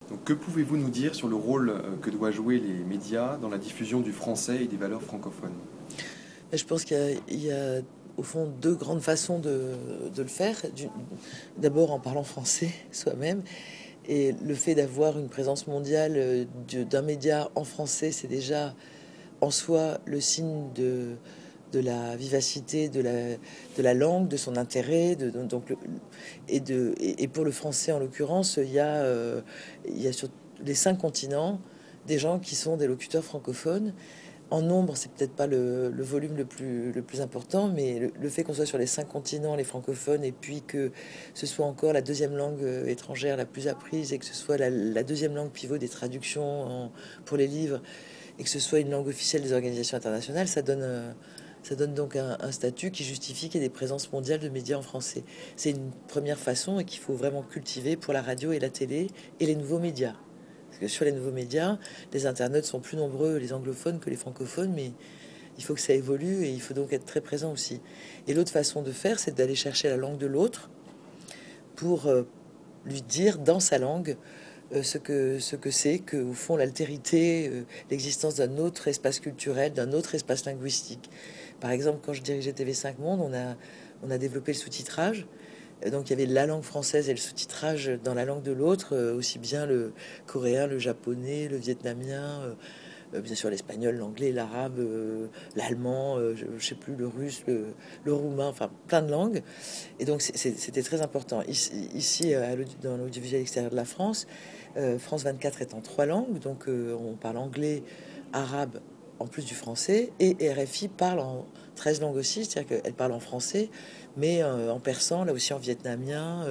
Donc, que pouvez-vous nous dire sur le rôle que doivent jouer les médias dans la diffusion du français et des valeurs francophones? Et je pense qu'il y a, au fond deux grandes façons de le faire. D'abord en parlant français soi-même. Et le fait d'avoir une présence mondiale d'un média en français, c'est déjà en soi le signe de la vivacité de la langue, de son intérêt. Et pour le français en l'occurrence, il y a sur les 5 continents des gens qui sont des locuteurs francophones. En nombre, c'est peut-être pas le volume le plus important, mais le fait qu'on soit sur les 5 continents, les francophones, et puis que ce soit encore la deuxième langue étrangère la plus apprise, et que ce soit la deuxième langue pivot des traductions pour les livres, et que ce soit une langue officielle des organisations internationales, ça donne donc un statut qui justifie qu'il y ait des présences mondiales de médias en français. C'est une première façon et qu'il faut vraiment cultiver pour la radio et la télé et les nouveaux médias. Parce que sur les nouveaux médias, les internautes sont plus nombreux, les anglophones, que les francophones, mais il faut que ça évolue et il faut donc être très présent aussi. Et l'autre façon de faire, c'est d'aller chercher la langue de l'autre pour lui dire dans sa langue ce que c'est que, au fond, l'altérité, l'existence d'un autre espace culturel, d'un autre espace linguistique. Par exemple, quand je dirigeais TV5 Monde, on a développé le sous-titrage. Donc il y avait la langue française et le sous-titrage dans la langue de l'autre, aussi bien le coréen, le japonais, le vietnamien, bien sûr l'espagnol, l'anglais, l'arabe, l'allemand, je sais plus, le russe, le roumain, enfin plein de langues. Et donc c'était très important. Ici dans l'audiovisuel extérieur de la France, France 24 est en 3 langues, donc on parle anglais, arabe, en plus du français, et RFI parle en 13 langues aussi, c'est-à-dire qu'elle parle en français, mais en persan, là aussi en vietnamien.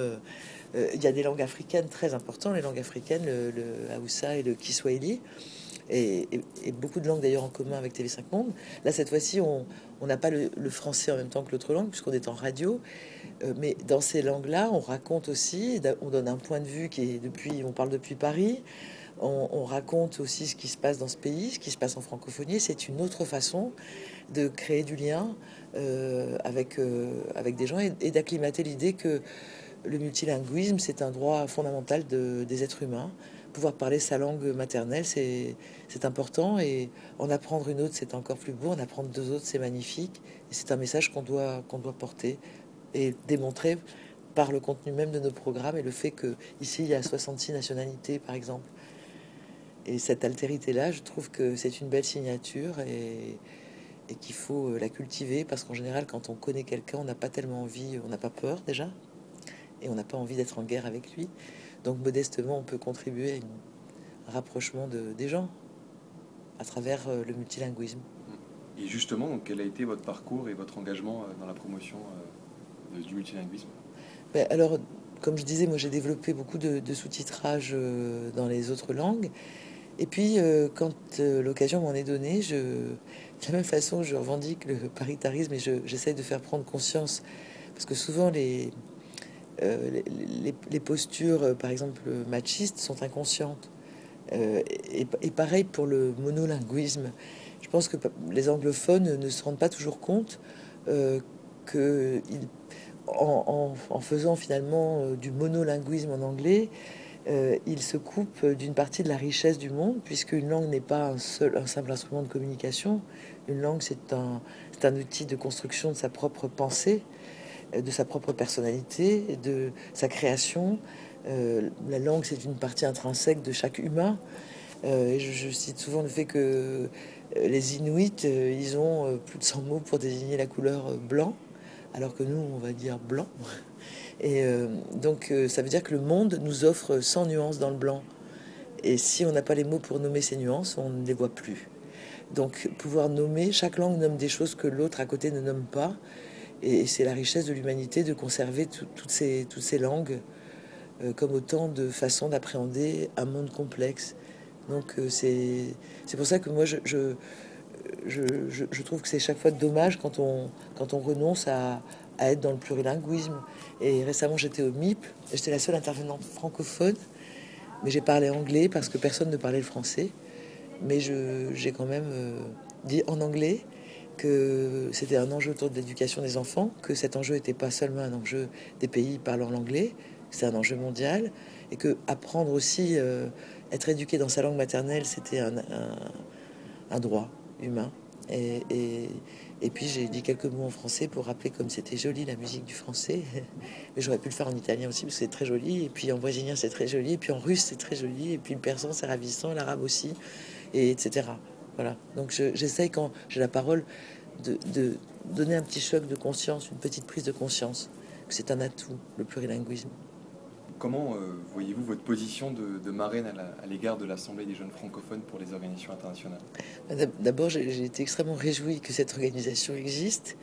Il y a des langues africaines très importantes, les langues africaines, le Haoussa et le Kiswahili, et beaucoup de langues d'ailleurs en commun avec TV5 Monde. Là, cette fois-ci, on n'a pas le français en même temps que l'autre langue, puisqu'on est en radio. Mais dans ces langues-là, on raconte aussi, on donne un point de vue qui est on parle depuis Paris. On raconte aussi ce qui se passe dans ce pays, ce qui se passe en francophonie. C'est une autre façon de créer du lien avec des gens et d'acclimater l'idée que le multilinguisme, c'est un droit fondamental des êtres humains. Pouvoir parler sa langue maternelle, c'est important, et en apprendre une autre, c'est encore plus beau. En apprendre deux autres, c'est magnifique. Et c'est un message qu'on doit porter et démontrer par le contenu même de nos programmes et le fait que ici il y a 66 nationalités par exemple. Et cette altérité-là, je trouve que c'est une belle signature et qu'il faut la cultiver, parce qu'en général, quand on connaît quelqu'un, on n'a pas tellement envie, on n'a pas peur déjà, et on n'a pas envie d'être en guerre avec lui. Donc modestement, on peut contribuer à un rapprochement des gens à travers le multilinguisme. Et justement, donc, quel a été votre parcours et votre engagement dans la promotion du multilinguisme? Alors, comme je disais, moi j'ai développé beaucoup de sous-titrage dans les autres langues. Et puis, quand l'occasion m'en est donnée, de la même façon, je revendique le paritarisme et j'essaye de faire prendre conscience, parce que souvent les postures, par exemple machistes, sont inconscientes. Et pareil pour le monolinguisme. Je pense que les anglophones ne se rendent pas toujours compte que en faisant finalement du monolinguisme en anglais, il se coupe d'une partie de la richesse du monde, puisque une langue n'est pas un simple instrument de communication. Une langue, c'est un outil de construction de sa propre pensée, de sa propre personnalité, de sa création. La langue, c'est une partie intrinsèque de chaque humain. Et je cite souvent le fait que les Inuits, ils ont plus de 100 mots pour désigner la couleur blanc, alors que nous, on va dire blanc. Et donc, ça veut dire que le monde nous offre 100 nuances dans le blanc. Et si on n'a pas les mots pour nommer ces nuances, on ne les voit plus. Donc, pouvoir nommer, chaque langue nomme des choses que l'autre à côté ne nomme pas. Et c'est la richesse de l'humanité de conserver toutes ces langues comme autant de façons d'appréhender un monde complexe. Donc, c'est pour ça que moi, je trouve que c'est chaque fois dommage quand on renonce à être dans le plurilinguisme. Et récemment, j'étais au MIP, j'étais la seule intervenante francophone, mais j'ai parlé anglais parce que personne ne parlait le français. Mais j'ai quand même dit en anglais que c'était un enjeu autour de l'éducation des enfants, que cet enjeu n'était pas seulement un enjeu des pays parlant l'anglais, c'est un enjeu mondial, et que apprendre aussi, être éduqué dans sa langue maternelle, c'était un droit humain. Et puis j'ai dit quelques mots en français pour rappeler comme c'était joli la musique du français. Mais j'aurais pu le faire en italien aussi parce que c'est très joli. Et puis en brésilien c'est très joli. Et puis en russe c'est très joli. Et puis le persan c'est ravissant, l'arabe aussi, et etc. Voilà. Donc j'essaye quand j'ai la parole de donner un petit choc de conscience, une petite prise de conscience que c'est un atout, le plurilinguisme. Comment voyez-vous votre position de marraine à l'égard de l'Assemblée des jeunes francophones pour les organisations internationales? D'abord, j'ai été extrêmement réjouie que cette organisation existe.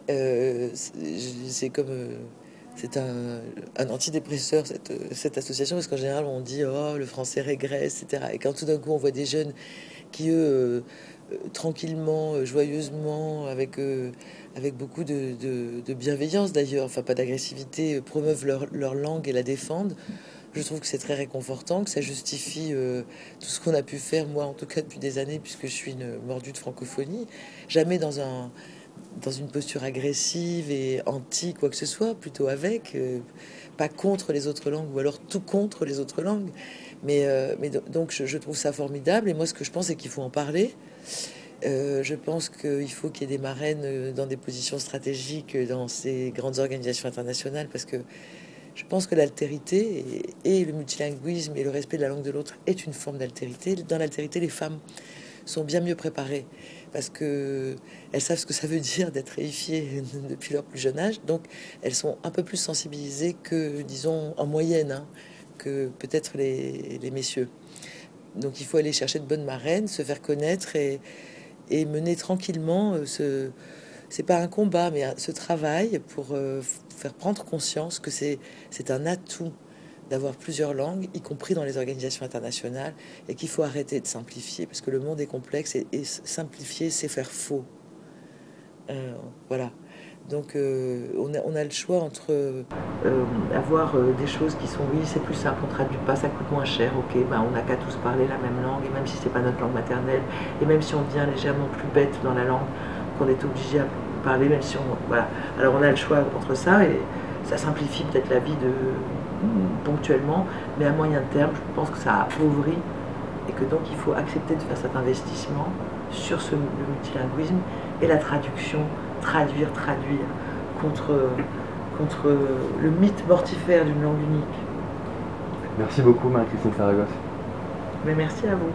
C'est comme c'est un antidépresseur cette association, parce qu'en général on dit oh le français régresse, etc. Et quand tout d'un coup on voit des jeunes qui eux tranquillement, joyeusement, avec beaucoup de bienveillance d'ailleurs, enfin pas d'agressivité, promeuvent leur langue et la défendent. Je trouve que c'est très réconfortant, que ça justifie tout ce qu'on a pu faire, moi en tout cas depuis des années, puisque je suis une mordue de francophonie. Jamais dans une posture agressive et anti quoi que ce soit, plutôt avec, pas contre les autres langues, ou alors tout contre les autres langues. Donc je trouve ça formidable, et moi ce que je pense c'est qu'il faut en parler. Je pense qu'il faut qu'il y ait des marraines dans des positions stratégiques dans ces grandes organisations internationales, parce que je pense que l'altérité et le multilinguisme et le respect de la langue de l'autre est une forme d'altérité. Dans l'altérité, les femmes sont bien mieux préparées parce que elles savent ce que ça veut dire d'être réifiées depuis leur plus jeune âge. Donc, elles sont un peu plus sensibilisées que, disons, en moyenne, hein, que peut-être les messieurs. Donc, il faut aller chercher de bonnes marraines, se faire connaître et mener tranquillement c'est pas un combat, mais ce travail pour faire prendre conscience que c'est un atout d'avoir plusieurs langues, y compris dans les organisations internationales, et qu'il faut arrêter de simplifier, parce que le monde est complexe, et simplifier, c'est faire faux. Voilà. Donc on a le choix entre avoir des choses qui sont, oui, c'est plus simple, on traduit pas, ça coûte moins cher, ok, ben on n'a qu'à tous parler la même langue, et même si c'est pas notre langue maternelle, et même si on devient légèrement plus bête dans la langue, qu'on est obligé à parler, même si on... Voilà. Alors on a le choix entre ça, et ça simplifie peut-être la vie ponctuellement, mais à moyen terme, je pense que ça appauvrit, et que donc il faut accepter de faire cet investissement sur le multilinguisme et la traduction, traduire contre le mythe mortifère d'une langue unique. Merci beaucoup Marie-Christine Saragosse. Mais merci à vous.